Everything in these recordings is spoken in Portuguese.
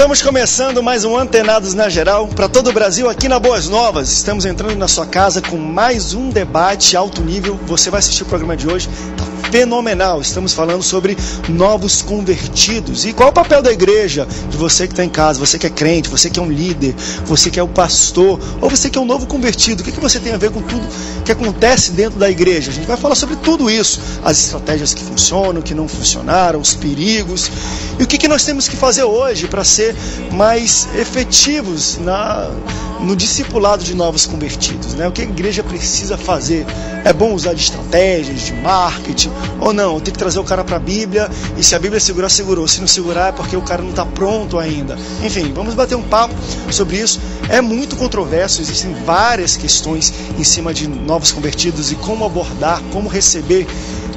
Estamos começando mais um Antenados na Geral para todo o Brasil aqui na Boas Novas. Estamos entrando na sua casa com mais um debate alto nível. Você vai assistir o programa de hoje, tá fenomenal. Estamos falando sobre novos convertidos. E qual é o papel da igreja? De você que está em casa, você que é crente, você que é um líder, você que é o pastor, ou você que é um novo convertido. O que você tem a ver com tudo que acontece dentro da igreja? A gente vai falar sobre tudo isso. As estratégias que funcionam, que não funcionaram, os perigos. E o que nós temos que fazer hoje para ser mais efetivos no discipulado de novos convertidos, né? O que a igreja precisa fazer? É bom usar de estratégias, de marketing, ou não? Tem que trazer o cara para a Bíblia, e se a Bíblia segurar, segurou. Se não segurar é porque o cara não está pronto ainda. Enfim, vamos bater um papo sobre isso. É muito controverso, existem várias questões em cima de novos convertidos e como abordar, como receber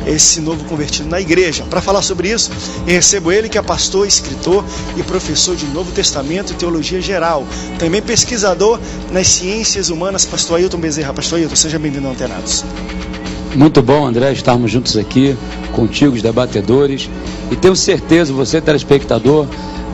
esse novo convertido na igreja. Para falar sobre isso, eu recebo ele, que é pastor, escritor e professor de Novo Testamento e Teologia Geral. Também pesquisador nas ciências humanas, pastor Ailton Bezerra. Pastor Ailton, seja bem-vindo ao Antenados. Muito bom, André, estarmos juntos aqui contigo, os debatedores, e tenho certeza, você, telespectador,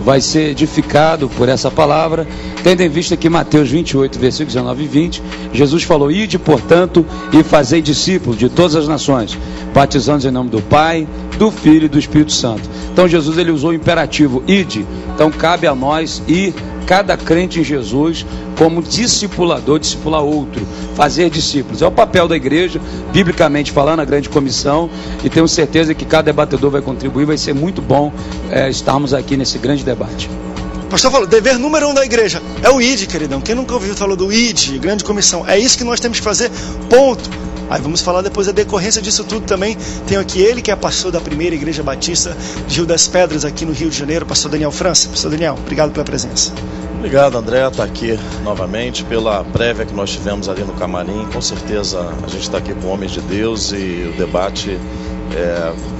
vai ser edificado por essa palavra, tendo em vista que Mateus 28, versículos 19 e 20, Jesus falou: ide, portanto, e fazei discípulos de todas as nações, batizando-os em nome do Pai, do Filho e do Espírito Santo. Então Jesus, ele usou o imperativo, ide. Então cabe a nós ir, cada crente em Jesus, como discipulador, discipular outro, fazer discípulos. É o papel da igreja, biblicamente falando, a grande comissão, e tenho certeza que cada debatedor vai contribuir. Vai ser muito bom estarmos aqui nesse grande debate. O pastor falou, dever número 1 da igreja é o ID, queridão. Quem nunca ouviu falar do ID, grande comissão? É isso que nós temos que fazer, ponto. Aí vamos falar depois da decorrência disso tudo também. Tenho aqui ele, que é pastor da primeira igreja batista de Rio das Pedras, aqui no Rio de Janeiro, pastor Daniel França. Pastor Daniel, obrigado pela presença. Obrigado, André, estar aqui novamente, pela prévia que nós tivemos ali no camarim. Com certeza a gente está aqui com homens de Deus e o debate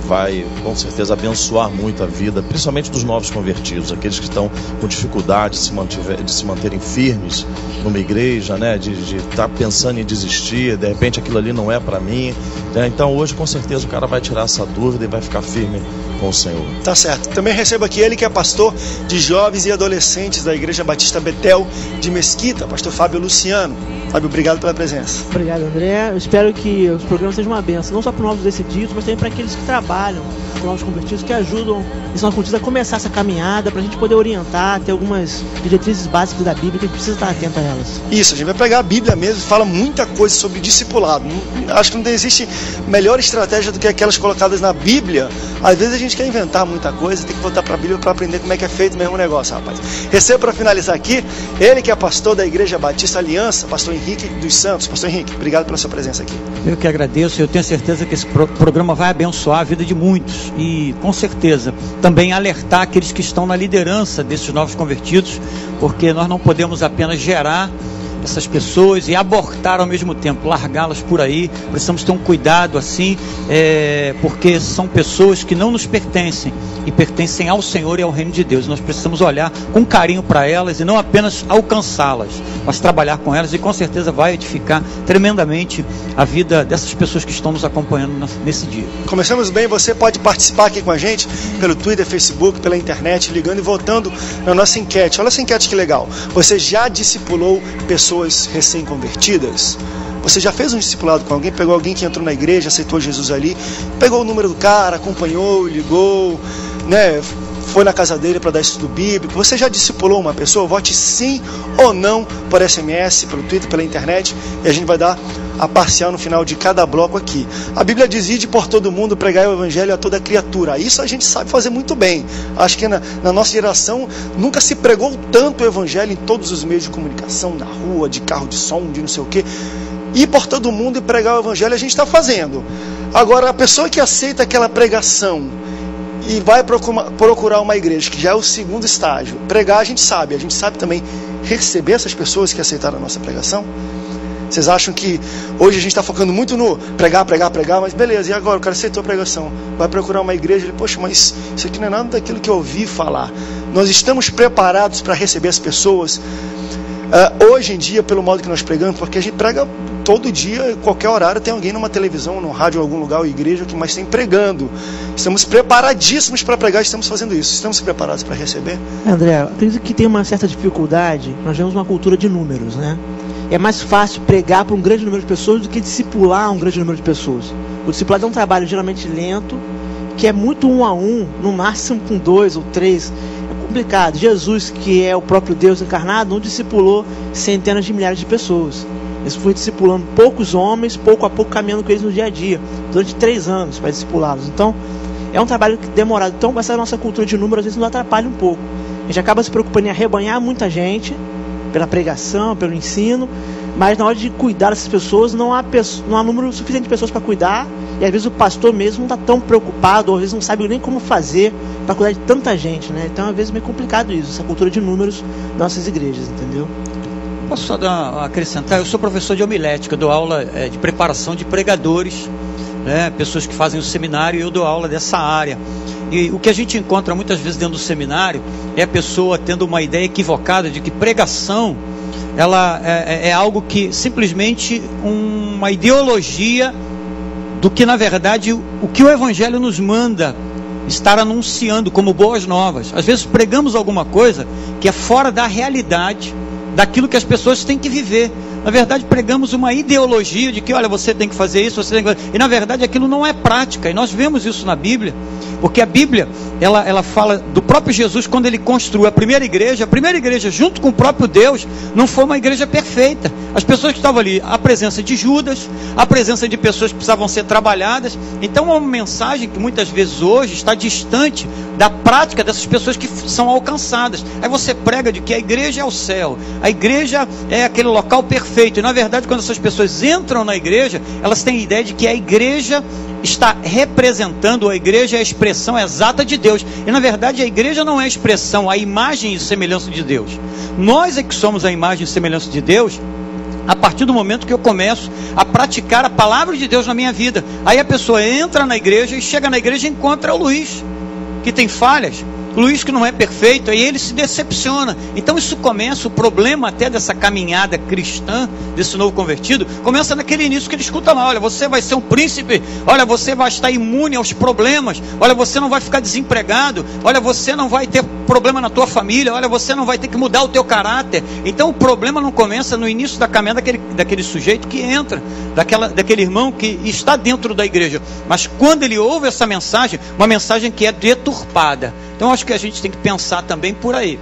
vai com certeza abençoar muito a vida, principalmente dos novos convertidos, aqueles que estão com dificuldade de se manterem firmes numa igreja, né? De estar pensando em desistir, de repente aquilo ali não é para mim, né? Então hoje com certeza o cara vai tirar essa dúvida e vai ficar firme com o Senhor. Tá certo. Também recebo aqui ele, que é pastor de jovens e adolescentes da Igreja Batista Betel de Mesquita, pastor Fábio Luciano. Fábio, obrigado pela presença. Obrigado, André. Eu espero que os programas sejam uma bênção, não só para novos decididos, mas também para aqueles que trabalham com novos convertidos, que ajudam esse novo convertido a começar essa caminhada, para a gente poder orientar, ter algumas diretrizes básicas da Bíblia que a gente precisa estar atento a elas. Isso, a gente vai pegar a Bíblia mesmo, fala muita coisa sobre discipulado. Acho que não existe melhor estratégia do que aquelas colocadas na Bíblia. Às vezes a gente quer inventar muita coisa, tem que voltar para a Bíblia para aprender como é que é feito mesmo o negócio, rapaz. Recebo para finalizar aqui ele, que é pastor da Igreja Batista Aliança, pastor Henrique dos Santos. Pastor Henrique, obrigado pela sua presença aqui. Eu que agradeço, eu tenho certeza que esse programa vai abençoar a vida de muitos e, com certeza, também alertar aqueles que estão na liderança desses novos convertidos, porque nós não podemos apenas gerar essas pessoas e abortar ao mesmo tempo, largá-las por aí. Precisamos ter um cuidado assim, porque são pessoas que não nos pertencem e pertencem ao Senhor e ao reino de Deus. Nós precisamos olhar com carinho para elas e não apenas alcançá-las, mas trabalhar com elas, e com certeza vai edificar tremendamente a vida dessas pessoas que estão nos acompanhando nesse dia. Começamos bem, você pode participar aqui com a gente pelo Twitter, Facebook, pela internet, ligando e votando na nossa enquete. Olha essa enquete que legal. Você já discipulou pessoas recém-convertidas? Você já fez um discipulado com alguém? Pegou alguém que entrou na igreja, aceitou Jesus ali, pegou o número do cara, acompanhou, ligou, né? Foi na casa dele para dar estudo bíblico? Você já discipulou uma pessoa? Vote sim ou não por SMS, pelo Twitter, pela internet, e a gente vai dar a parcial no final de cada bloco aqui. A Bíblia diz: ide por todo mundo, pregai o evangelho a toda criatura. Isso a gente sabe fazer muito bem. Acho que na nossa geração nunca se pregou tanto o evangelho em todos os meios de comunicação, na rua, de carro de som, de não sei o quê. Ir por todo mundo e pregar o evangelho a gente está fazendo. Agora, a pessoa que aceita aquela pregação e vai procurar uma igreja, que já é o segundo estágio, pregar, a gente sabe também receber essas pessoas que aceitaram a nossa pregação. Vocês acham que hoje a gente está focando muito no pregar, mas beleza, e agora? O cara aceitou a pregação, vai procurar uma igreja, ele, poxa, mas isso aqui não é nada daquilo que eu ouvi falar. Nós estamos preparados para receber as pessoas. Hoje em dia, pelo modo que nós pregamos, porque a gente prega todo dia, qualquer horário tem alguém numa televisão, no rádio, em algum lugar, ou igreja, que mais tem pregando. Estamos preparadíssimos para pregar, estamos fazendo isso. Estamos preparados para receber? André, acredito que tem uma certa dificuldade. Nós temos uma cultura de números, né? É mais fácil pregar para um grande número de pessoas do que discipular um grande número de pessoas. O discipulado é um trabalho geralmente lento, que é muito 1 a 1, no máximo com 2 ou 3. É complicado. Jesus, que é o próprio Deus encarnado, não discipulou centenas de milhares de pessoas. Ele foi discipulando poucos homens, pouco a pouco caminhando com eles no dia a dia, durante 3 anos para discipulá-los. Então, é um trabalho demorado. Então, essa nossa cultura de números às vezes nos atrapalha um pouco. A gente acaba se preocupando em arrebanhar muita gente, pela pregação, pelo ensino, mas na hora de cuidar dessas pessoas não há número suficiente de pessoas para cuidar, e às vezes o pastor mesmo não está tão preocupado, ou às vezes não sabe nem como fazer para cuidar de tanta gente, né? Então às vezes é meio complicado isso, essa cultura de números das nossas igrejas, entendeu? Posso só acrescentar? Eu sou professor de homilética, dou aula de preparação de pregadores, né? Pessoas que fazem o seminário, e eu dou aula dessa área. E o que a gente encontra muitas vezes dentro do seminário é a pessoa tendo uma ideia equivocada de que pregação ela é algo que simplesmente uma ideologia do que na verdade o que o Evangelho nos manda estar anunciando como boas novas. Às vezes pregamos alguma coisa que é fora da realidade daquilo que as pessoas têm que viver. Na verdade, pregamos uma ideologia de que, olha, você tem que fazer isso, você tem que fazer... E na verdade aquilo não é prática, e nós vemos isso na Bíblia, porque a Bíblia, ela fala do próprio Jesus quando ele construiu a primeira igreja junto com o próprio Deus, não foi uma igreja perfeita. As pessoas que estavam ali, a presença de Judas, a presença de pessoas que precisavam ser trabalhadas. Então é uma mensagem que muitas vezes hoje está distante da prática dessas pessoas que são alcançadas. Aí você prega de que a igreja é o céu, a igreja é aquele local perfeito. E na verdade, quando essas pessoas entram na igreja, elas têm a ideia de que a igreja está representando, a igreja é a expressão exata de Deus. E na verdade a igreja não é a expressão, a imagem e semelhança de Deus. Nós é que somos a imagem e semelhança de Deus a partir do momento que eu começo a praticar a palavra de Deus na minha vida. Aí a pessoa entra na igreja e chega na igreja e encontra o Luiz, que tem falhas, Luiz que não é perfeito, aí ele se decepciona. Então isso começa, o problema até dessa caminhada cristã, desse novo convertido, começa naquele início que ele escuta lá, olha, você vai ser um príncipe, olha, você vai estar imune aos problemas, olha, você não vai ficar desempregado, olha, você não vai ter problema na tua família, olha, você não vai ter que mudar o teu caráter. Então o problema não começa no início da caminhada daquele sujeito que entra, daquele irmão que está dentro da igreja, mas quando ele ouve essa mensagem, uma mensagem que é deturpada. Então acho que a gente tem que pensar também por aí.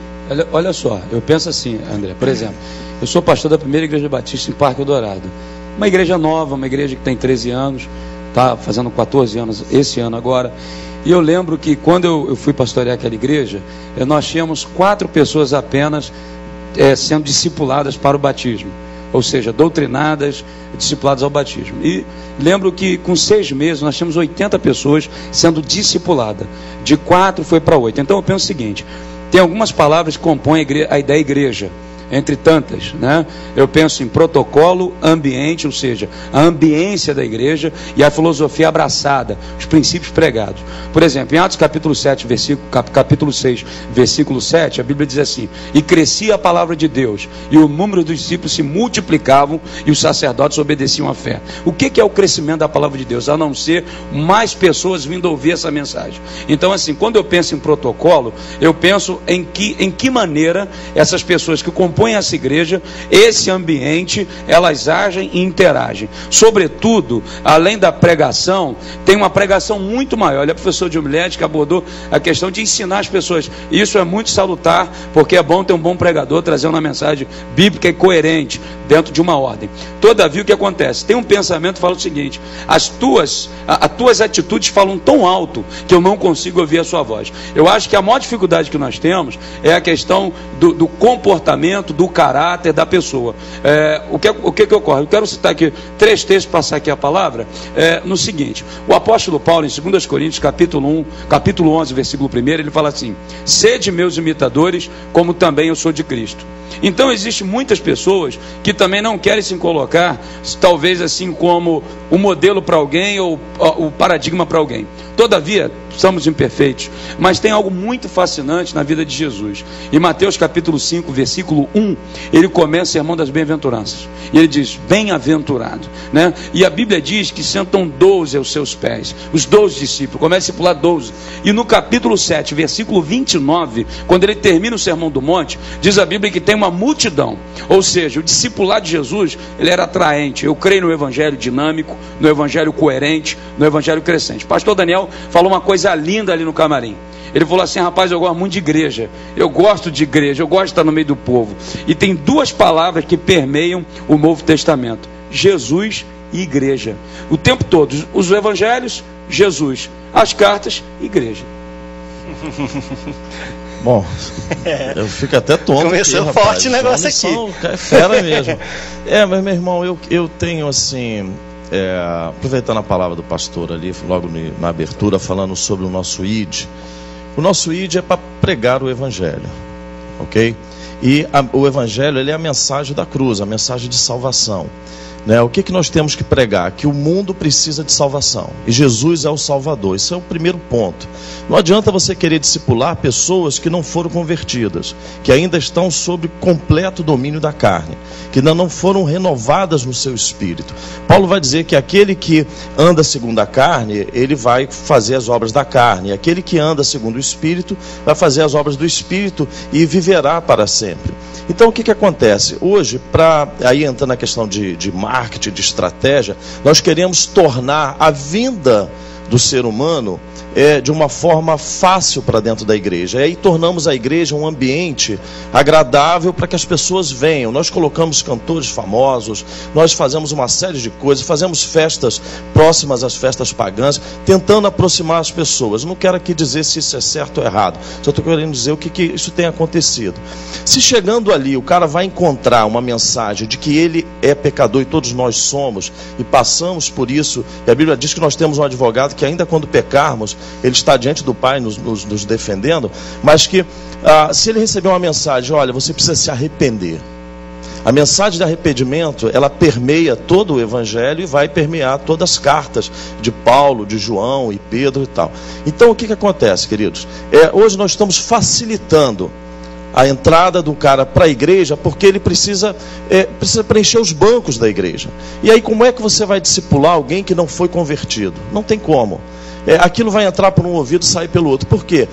Olha só, eu penso assim, André, por exemplo, eu sou pastor da primeira igreja batista em Parque Eldorado, uma igreja nova, uma igreja que tem 13 anos, está fazendo 14 anos esse ano agora, e eu lembro que quando eu fui pastorear aquela igreja, nós tínhamos 4 pessoas apenas sendo discipuladas para o batismo, ou seja, doutrinadas, discipuladas ao batismo. E lembro que com 6 meses nós tínhamos 80 pessoas sendo discipuladas, de 4 foi para 8. Então eu penso o seguinte, tem algumas palavras que compõem a ideia igreja, entre tantas, né? Eu penso em protocolo, ambiente, ou seja, a ambiência da igreja e a filosofia abraçada, os princípios pregados. Por exemplo, em Atos capítulo 6, versículo 7, a Bíblia diz assim, e crescia a palavra de Deus, e o número dos discípulos se multiplicavam, e os sacerdotes obedeciam à fé. O que é o crescimento da palavra de Deus? A não ser mais pessoas vindo ouvir essa mensagem. Então assim, quando eu penso em protocolo, eu penso em que maneira essas pessoas que compõem essa igreja, esse ambiente, elas agem e interagem. Sobretudo, além da pregação, tem uma pregação muito maior. Olha, o professor de homilética abordou a questão de ensinar as pessoas. Isso é muito salutar, porque é bom ter um bom pregador trazendo uma mensagem bíblica e coerente dentro de uma ordem. Todavia, o que acontece? Tem um pensamento que fala o seguinte, as tuas atitudes falam tão alto que eu não consigo ouvir a sua voz. Eu acho que a maior dificuldade que nós temos é a questão do comportamento, do caráter da pessoa. O que ocorre? Eu quero citar aqui 3 textos, passar aqui a palavra, no seguinte, o apóstolo Paulo, em 2 Coríntios, capítulo 11, versículo 1, ele fala assim, sede meus imitadores, como também eu sou de Cristo. Então existem muitas pessoas que também não querem se colocar, talvez assim como o modelo para alguém ou o paradigma para alguém. Todavia, somos imperfeitos, mas tem algo muito fascinante na vida de Jesus. Em Mateus capítulo 5, versículo 1, ele começa o sermão das bem-aventuranças. E ele diz, bem-aventurado, né? E a Bíblia diz que sentam 12 aos seus pés, os 12 discípulos, começa a discipular 12. E no capítulo 7, versículo 29, quando ele termina o sermão do monte, diz a Bíblia que tem uma multidão. Ou seja, o discipulado de Jesus, ele era atraente. Eu creio no evangelho dinâmico, no evangelho coerente, no evangelho crescente. Pastor Daniel falou uma coisa linda ali no camarim. Ele falou assim, rapaz, eu gosto muito de igreja, eu gosto de igreja, eu gosto de estar no meio do povo. E tem duas palavras que permeiam o Novo Testamento: Jesus e igreja. O tempo todo, os evangelhos, Jesus, as cartas, igreja. Bom, eu fico até tonto. Começou aqui, forte o negócio aqui. É fera mesmo. Mas meu irmão, eu tenho assim, aproveitando a palavra do pastor ali, logo na abertura, falando sobre o nosso ID. O nosso ID é para pregar o evangelho, ok? E o evangelho, ele é a mensagem da cruz, a mensagem de salvação. O que nós temos que pregar? Que o mundo precisa de salvação e Jesus é o Salvador. Esse é o primeiro ponto. Não adianta você querer discipular pessoas que não foram convertidas, que ainda estão sob completo domínio da carne, que ainda não foram renovadas no seu espírito. Paulo vai dizer que aquele que anda segundo a carne, ele vai fazer as obras da carne, e aquele que anda segundo o espírito vai fazer as obras do espírito e viverá para sempre. Então o que acontece? Hoje, aí entra na questão de marketing, de estratégia, nós queremos tornar a vinda do ser humano de uma forma fácil para dentro da igreja. E aí tornamos a igreja um ambiente agradável para que as pessoas venham. Nós colocamos cantores famosos, nós fazemos uma série de coisas, fazemos festas próximas às festas pagãs, tentando aproximar as pessoas. Não quero aqui dizer se isso é certo ou errado, só estou querendo dizer o que isso tem acontecido. Se chegando ali o cara vai encontrar uma mensagem de que ele é pecador e todos nós somos, e passamos por isso, e a Bíblia diz que nós temos um advogado que ainda quando pecarmos, ele está diante do Pai nos defendendo, mas que se ele receber uma mensagem, olha, você precisa se arrepender. A mensagem de arrependimento, ela permeia todo o evangelho e vai permear todas as cartas de Paulo, de João e Pedro e tal. Então o que acontece, queridos? Hoje nós estamos facilitando a entrada do cara para a igreja, porque ele precisa preencher os bancos da igreja. E aí como é que você vai discipular alguém que não foi convertido? Não tem como. Aquilo vai entrar por um ouvido e sair pelo outro. Por quê?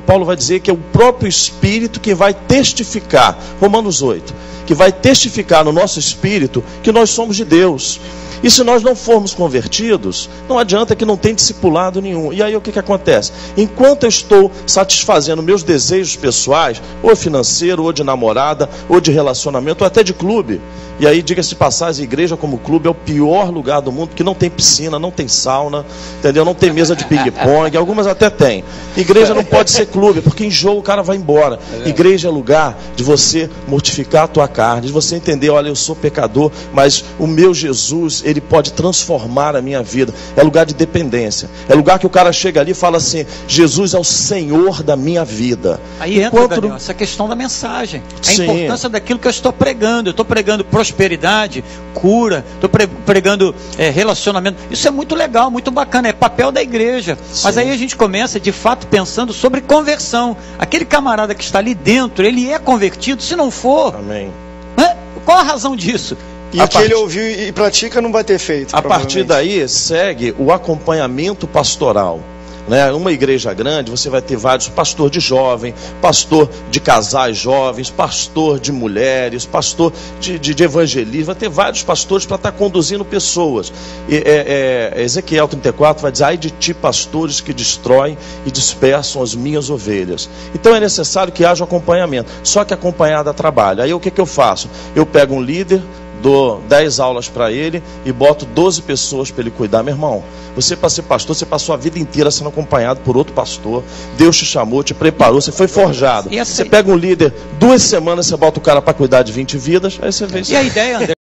Paulo vai dizer que é o próprio Espírito que vai testificar, Romanos 8, que vai testificar no nosso espírito que nós somos de Deus. E se nós não formos convertidos, não adianta que não tem discipulado nenhum. E aí o que acontece? Enquanto eu estou satisfazendo meus desejos pessoais, ou financeiro, ou de namorada, ou de relacionamento, ou até de clube. E aí, diga-se de passagem, a igreja como clube é o pior lugar do mundo, porque não tem piscina, não tem sauna, entendeu? Não tem mesa de ping-pong, algumas até tem. Igreja não pode ser clube, porque enjoa, o cara vai embora. Igreja é lugar de você mortificar a tua carne, de você entender, olha, eu sou pecador, mas o meu Jesus, ele pode transformar a minha vida. É lugar de dependência. É lugar que o cara chega ali e fala assim, Jesus é o Senhor da minha vida. Aí entra, Daniel, essa questão da mensagem. A importância daquilo que eu estou pregando. Eu estou pregando prosperidade, cura, estou pregando relacionamento. Isso é muito legal, muito bacana. É papel da igreja. Sim. Mas aí a gente começa, de fato, pensando sobre conversão. Aquele camarada que está ali dentro, ele é convertido? Se não for... Amém. Qual a razão disso? E o que ele ouviu e pratica não vai ter feito. A partir daí segue o acompanhamento pastoral. Uma igreja grande, você vai ter vários pastor de jovem, pastor de casais jovens, pastor de mulheres, pastor de evangelismo, vai ter vários pastores para estar conduzindo pessoas. Ezequiel 34 vai dizer, ai de ti pastores que destroem e dispersam as minhas ovelhas. Então é necessário que haja acompanhamento, só que acompanhado a trabalho. Aí o que eu faço? Eu pego um líder, dou 10 aulas para ele e boto 12 pessoas para ele cuidar. Meu irmão, você para ser pastor, você passou a vida inteira sendo acompanhado por outro pastor. Deus te chamou, te preparou, você foi forjado. Você pega um líder, 2 semanas você bota o cara para cuidar de 20 vidas, aí você vê isso. E a ideia, André,